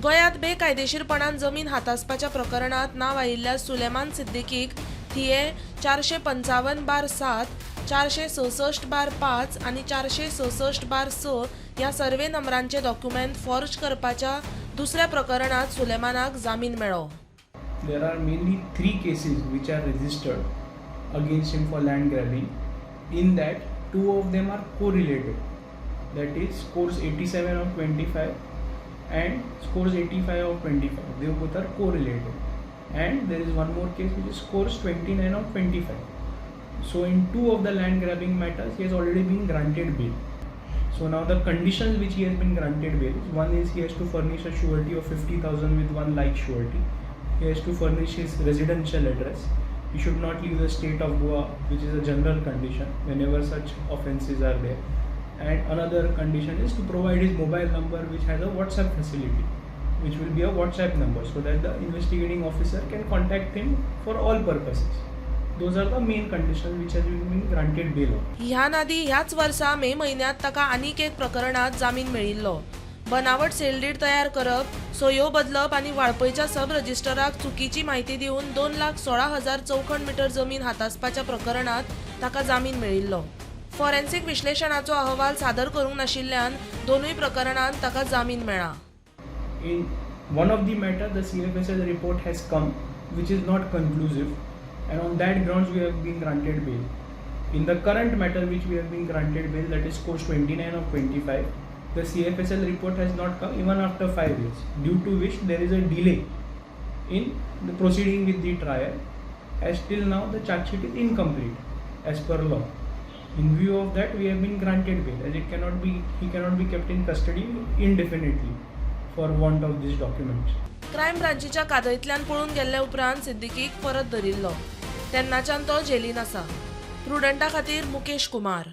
गोयात बेकायदेशीरपणान जमीन हातासपाच्या प्रकरणात नाव आयिल्ल्या सुलेमान सिद्दीकीक थिये 455/7, 466/5 आणि 466/6 ह्या सर्वे नंबरांचे डॉक्युमेंट फॉर्ज करपाच्या दुसऱ्या प्रकरणात सुलेमानाक जामीन मेळ्ळो. There are mainly 3 cases which are registered against him for land grabbing. In that, 2 of them are correlated. That is scores 87 of 25 and scores 85 of 25. They both are correlated. And there is one more case which is scores 29 of 25. So in 2 of the land grabbing matters, he has already been granted bail. So now the conditions which he has been granted bail is, one is he has to furnish a surety of 50,000 with 1 like surety. He has to furnish his residential address. He should not leave the state of Goa, which is a general condition whenever such offences are there. And another condition is to provide his mobile number, which has a WhatsApp facility, which will be a WhatsApp number, so that the investigating officer can contact him for all purposes. Those are the main conditions which has been granted bail on. ह्या नादी ह्याच वर्सा मे महिन्यात ताका आनीक एक प्रकरणात जामीन मेळिल्लो. बनावट सेलडीड तयार करप, सोयो बदलप आणि वाळपयच्या सब रजिस्टराक चुकीची माहिती दिवन 2,16,000 चौखण मीटर जमीन हातासपाच्या प्रकरणात ताका जामीन मेळिल्लो. फॉरेन्सिक विश्लेशणाचो अहवाल सादर करूंक नाशिल्ल्यान दोनूय प्रकरणांत ताका जामीन मेळ्ळा. In one of the matter, the CFSL report has come, which is not conclusive, and on that grounds we have been granted bail. In the current matter which we have been granted bail, that is scores 29 of 25, the CFSL report has not come even after 5 years, due to which there is a delay in the proceeding with the trial, as till now the charge sheet is incomplete as per law. In view of that, we have been granted bail, as he cannot be kept in custody indefinitely for want of these documents. Crime ब्रांचीच्या कादयंतल्यान पळून गेल्ले उपरांत सिद्दीकीक परत धरिल्लो. तेन्नाच्यान तो जेलीन आसा. प्रुडंटा खातीर मुकेश कुमार.